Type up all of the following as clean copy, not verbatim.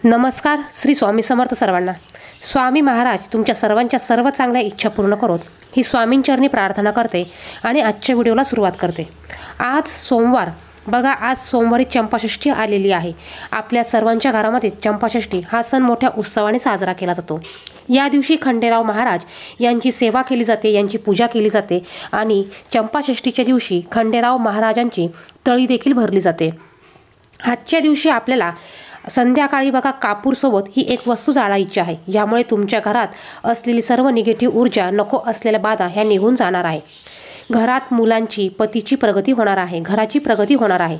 नमस्कार. श्री स्वामी समर्थ सर्वांना. स्वामी महाराज तुमच्या सर्वांच्या सर्व चांगल्या इच्छा पूर्ण करोत ही स्वामींचरणी प्रार्थना करते आणि आजच्या व्हिडिओला सुरुवात करते. आज सोमवार बघा, आज सोमवारी चंपाषष्ठी आलेली आहे. आपल्या सर्वांच्या घरामध्ये चंपाषष्ठी हा सण मोठ्या उत्सवाने साजरा केला जातो. या दिवशी खंडेराव महाराज यांची सेवा केली जाते, यांची पूजा केली जाते आणि चंपाषष्ठीच्या दिवशी खंडेराव महाराजांची तळी देखील भरली जाते. आजच्या दिवशी आपल्याला संध्याकाळी बघा कापूरसोबत ही एक वस्तू जाळायची आहे. यामुळे तुमच्या घरात असलेली सर्व निगेटिव्ह ऊर्जा, नको असलेल्या बाधा ह्या निघून जाणार आहे. घरात मुलांची, पतीची प्रगती होणार आहे, घराची प्रगती होणार आहे.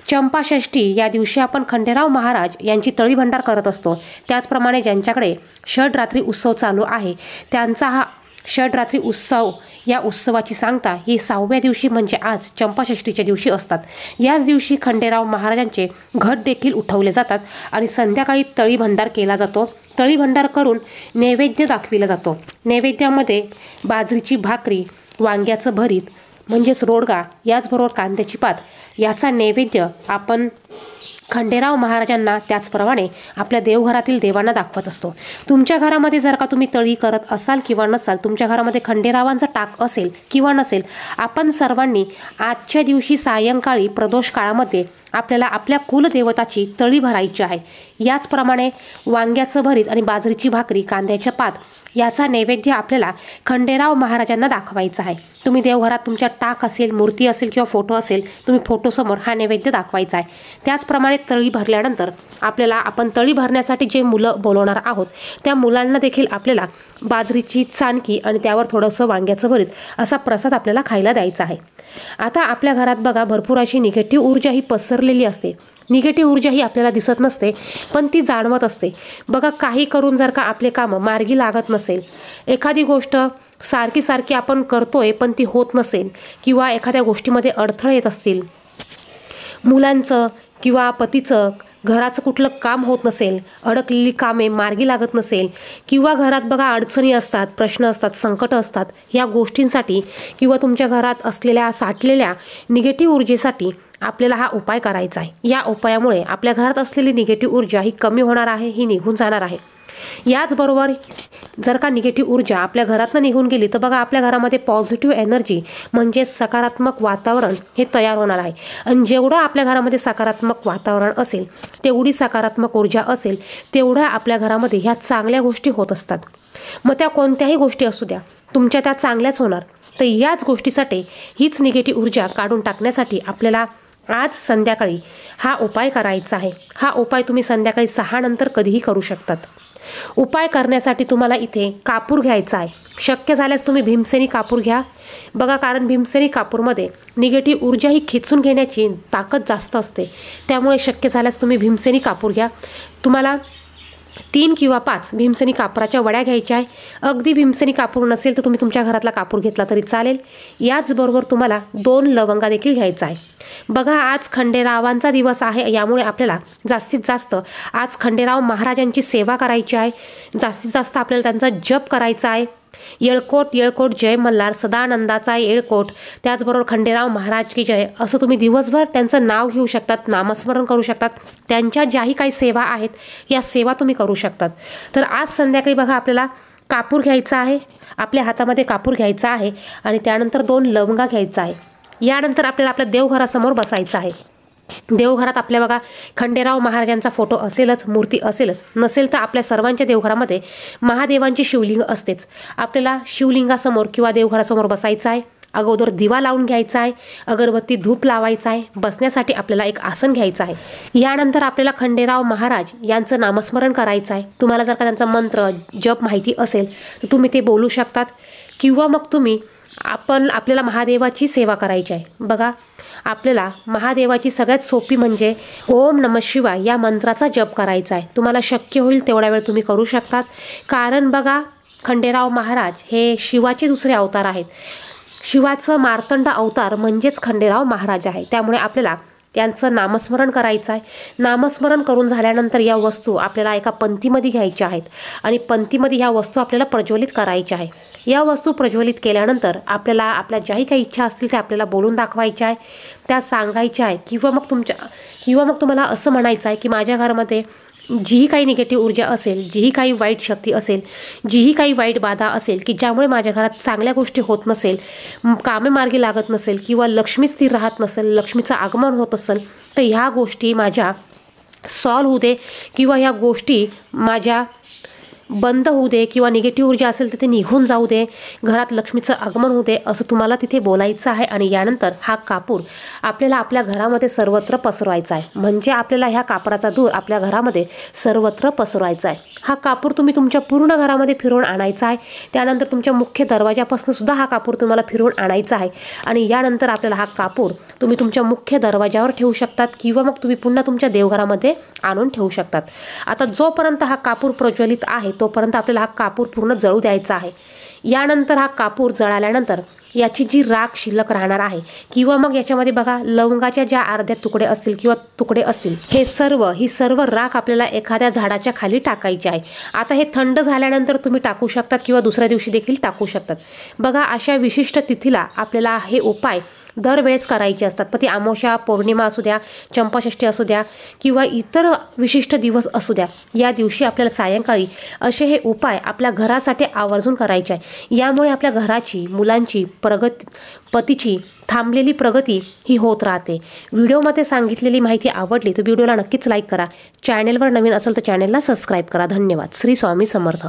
चंपाषष्ठी या दिवशी आपण खंडेराव महाराज यांची तळी भंडार करत असतो. त्याचप्रमाणे ज्यांच्याकडे षडरात्री उत्सव चालू आहे त्यांचा हा षडरात्री उत्सव, या उत्सवाची सांगता ही 6व्या दिवशी म्हणजे आज चंपाषष्ठीच्या दिवशी असतात. याच दिवशी खंडेराव महाराजांचे घट देखील उठवले जातात आणि संध्याकाळी तळी भंडार केला जातो. तळी भंडार करून नैवेद्य दाखविला जातो. नैवेद्यामध्ये बाजरीची भाकरी, वांग्याचं भरीत म्हणजेच रोडगा, याचबरोबर कांद्याची पात याचा नैवेद्य आपण खंडेराव महाराजांना, त्याचप्रमाणे आपल्या देवघरातील देवांना दाखवत असतो. तुमच्या घरामध्ये जर का तुम्ही तळी करत असाल किंवा नसाल, तुमच्या घरामध्ये खंडेरावांचा टाक असेल किंवा नसेल, आपण सर्वांनी आजच्या दिवशी सायंकाळी प्रदोष काळामध्ये आपल्याला आपल्या कुलदेवताची तळी भरायची आहे. याचप्रमाणे वांग्याचं भरीत आणि बाजरीची भाकरी, कांद्याच्या पात याचा नैवेद्य आपल्याला खंडेराव महाराजांना दाखवायचा आहे. तुम्ही देवघरात तुमच्या टाक असेल, मूर्ती असेल किंवा फोटो असेल, तुम्ही फोटोसमोर हा नैवेद्य दाखवायचा आहे. त्याचप्रमाणे तळी भरल्यानंतर आपण तळी भरण्यासाठी जे मुलं बोलवणार आहोत त्या मुलांना देखील आपल्याला बाजरीची चाणकी आणि त्यावर थोडंसं वांग्याचं भरीत असा प्रसाद आपल्याला खायला द्यायचा आहे. आता आपल्या घरात बघा भरपूर अशी निगेटिव्ह ऊर्जा ही पसरलेली असते. निगेटिव्ह ऊर्जा ही आपल्याला दिसत नसते, पण ती जाणवत असते. बघा, काही करून जर का आपले कामं मार्गी लागत नसेल, एखादी गोष्ट सारखी आपण करतोय पण ती होत नसेल, किंवा एखाद्या गोष्टीमध्ये अडथळे येत असतील, मुलांचं किंवा पतीचं, घराचं कुठलं काम होत नसेल, अडकलेली कामे मार्गी लागत नसेल, किंवा घरात बघा अडचणी असतात, प्रश्न असतात, संकट असतात, या गोष्टींसाठी किंवा तुमच्या घरात असलेल्या साठलेल्या निगेटिव्ह ऊर्जेसाठी आपल्याला हा उपाय करायचा आहे. या उपायामुळे आपल्या घरात असलेली निगेटिव्ह ऊर्जा ही कमी होणार आहे, ही निघून जाणार आहे. याचबरोबर जर का निगेटिव्ह ऊर्जा आपल्या घरातनं निघून गेली तर बघा आपल्या घरामध्ये पॉझिटिव्ह एनर्जी म्हणजे सकारात्मक वातावरण हे तयार होणार आहे. आणि जेवढं आपल्या घरामध्ये सकारात्मक वातावरण असेल, तेवढी सकारात्मक ऊर्जा असेल, तेवढ्या आपल्या घरामध्ये ह्या चांगल्या गोष्टी होत असतात. मग त्या कोणत्याही गोष्टी असू द्या, तुमच्या त्या चांगल्याच होणार. तर याच गोष्टीसाठी, हीच निगेटिव्ह ऊर्जा काढून टाकण्यासाठी आपल्याला आज संध्याकाळी हा उपाय करायचा आहे. हा उपाय तुम्ही संध्याकाळी 6 नंतर कधीही करू शकतात. उपाय करण्यासाठी तुम्हाला इथे कापूर घ्यायचा आहे. शक्य झाल्यास तुम्ही भीमसेनी कापूर घ्या. बघा, कारण भीमसेनी कापूरमध्ये निगेटिव्ह ऊर्जा ही खेचून घेण्याची ताकद जास्त असते. त्यामुळे शक्य झाल्यास तुम्ही भीमसेनी कापूर घ्या. तुम्हाला 3 किंवा 5 भीमसेनी कापराच्या वड्या घ्यायच्या आहे. अगदी भीमसेनी कापूर नसेल तर तुम्ही तुमच्या घरातला कापूर घेतला तरी चालेल. याचबरोबर तुम्हाला 2 लवंगा देखील घ्यायचा आहे. बघा, आज खंडेरावांचा दिवस आहे, यामुळे आपल्याला जास्तीत जास्त आज खंडेराव महाराजांची सेवा करायची आहे. जास्तीत जास्त आपल्याला त्यांचा जप करायचा आहे. येळकोट येळकोट जय मल्हार, सदानंदाचा येळकोट, त्याचबरोबर खंडेराव महाराज की जय, असं तुम्ही दिवसभर त्यांचं नाव घेऊ शकतात, नामस्मरण करू शकतात. त्यांच्या ज्याही काही सेवा आहेत या सेवा तुम्ही करू शकतात. तर आज संध्याकाळी बघा आपल्याला कापूर घ्यायचा आहे, आपल्या हातामध्ये कापूर घ्यायचा आहे आणि त्यानंतर 2 लवंगा घ्यायचा आहे. यानंतर आपल्याला आपल्या देवघरासमोर बसायचं आहे. देवघरात आपल्या बघा खंडेराव महाराजांचा फोटो असेलच, मूर्ती असेलच. नसेल तर आपल्या सर्वांच्या देवघरामध्ये महादेवांची शिवलिंग असतेच. आपल्याला शिवलिंगासमोर किंवा देवघरासमोर बसायचं आहे. अगोदर दिवा लावून घ्यायचा आहे, अगरबत्ती धूप लावायचा आहे. बसण्यासाठी आपल्याला एक आसन घ्यायचं आहे. यानंतर आपल्याला खंडेराव महाराज यांचं नामस्मरण करायचं आहे. तुम्हाला जर का त्यांचा मंत्र जप माहिती असेल तर तुम्ही ते बोलू शकतात, किंवा मग आपल्याला महादेवाची सेवा करायची आहे. बघा, आपल्याला महादेवाची सगळ्यात सोपी म्हणजे ओम नमः शिवाय या मंत्राचा जप करायचा आहे. तुम्हाला शक्य होईल तेवढ्या वेळ तुम्ही करू शकतात. कारण बघा, खंडेराव महाराज हे शिवाचे दुसरे अवतार आहेत. शिवाचं मार्तंड अवतार म्हणजेच खंडेराव महाराज आहे. त्यामुळे आपल्याला यांचं नामस्मरण करायचं आहे. नामस्मरण करून झाल्यानंतर या वस्तू आपल्याला एका पंक्तीमध्ये घ्यायच्या आहेत आणि पंक्तीमध्ये ह्या वस्तू आपल्याला प्रज्वलित करायच्या आहे. या वस्तू प्रज्वलित केल्यानंतर आपल्याला आपल्या ज्याही काही इच्छा असतील त्या आपल्याला बोलून दाखवायच्या आहे, त्या सांगायच्या आहे. किंवा मग तुम्हाला असं म्हणायचं आहे की माझ्या घरामध्ये जीही काही निगेटिव्ह ऊर्जा असेल, जीही काही वाईट शक्ती असेल, जीही काही वाईट बाधा असेल की ज्यामुळे माझ्या घरात चांगल्या गोष्टी होत नसेल, कामे मार्गी लागत नसेल किंवा लक्ष्मी स्थिर राहत नसेल, लक्ष्मीचं आगमन होत असेल, तर ह्या गोष्टी माझ्या सॉल्व्ह होऊ दे किंवा ह्या गोष्टी माझ्या बंद होऊ दे किंवा निगेटिव्ह ऊर्जा असेल तर ते निघून जाऊ दे, घरात लक्ष्मीचं आगमन होऊ दे, असं तुम्हाला तिथे बोलायचं आहे. आणि यानंतर हा कापूर आपल्याला आपल्या घरामध्ये सर्वत्र पसरवायचा आहे. म्हणजे आपल्याला ह्या कापराचा धूर आपल्या घरामध्ये सर्वत्र पसरवायचा आहे. हा कापूर तुम्ही तुमच्या पूर्ण घरामध्ये फिरवून आणायचा आहे. त्यानंतर तुमच्या मुख्य दरवाजापासून सुद्धा हा कापूर तुम्हाला फिरवून आणायचा आहे. आणि यानंतर आपल्याला हा कापूर तुम्ही तुमच्या मुख्य दरवाजावर ठेवू शकतात किंवा मग तुम्ही पुन्हा तुमच्या देवघरामध्ये आणून ठेवू शकतात. आता जोपर्यंत हा कापूर प्रज्वलित आहे तोपर्यंत आपल्याला हा कापूर पूर्ण जळू द्यायचा आहे. यानंतर हा कापूर जळाल्यानंतर याची जी राख शिल्लक राहणार आहे किंवा मग याच्यामध्ये बघा लवंगाच्या ज्या अर्ध्या तुकडे असतील किंवा तुकडे असतील, ही सर्व राख आपल्याला एखाद्या झाडाच्या खाली टाकायची आहे. आता हे थंड झाल्यानंतर तुम्ही टाकू शकतात किंवा दुसऱ्या दिवशी देखील टाकू शकतात. बघा अशा विशिष्ट तिथीला आपल्याला हे उपाय दरवेळेस करायचे असतात. पण ती अमावस्या, पौर्णिमा असू द्या, चंपाषष्ठी असू द्या किंवा इतर विशिष्ट दिवस असू द्या, या दिवशी आपल्याला सायंकाळी असे हे उपाय आपल्या घरासाठी आवर्जून करायचे आहे. यामुळे आपल्या घराची, मुलांची प्रगती, पतीची थांबलेली प्रगती ही होत राहते. व्हिडिओमध्ये सांगितलेली माहिती आवडली तर व्हिडिओला नक्कीच लाईक करा. चॅनेलवर नवीन असेल तर चॅनेलला सबस्क्राईब करा. धन्यवाद. श्री स्वामी समर्थ.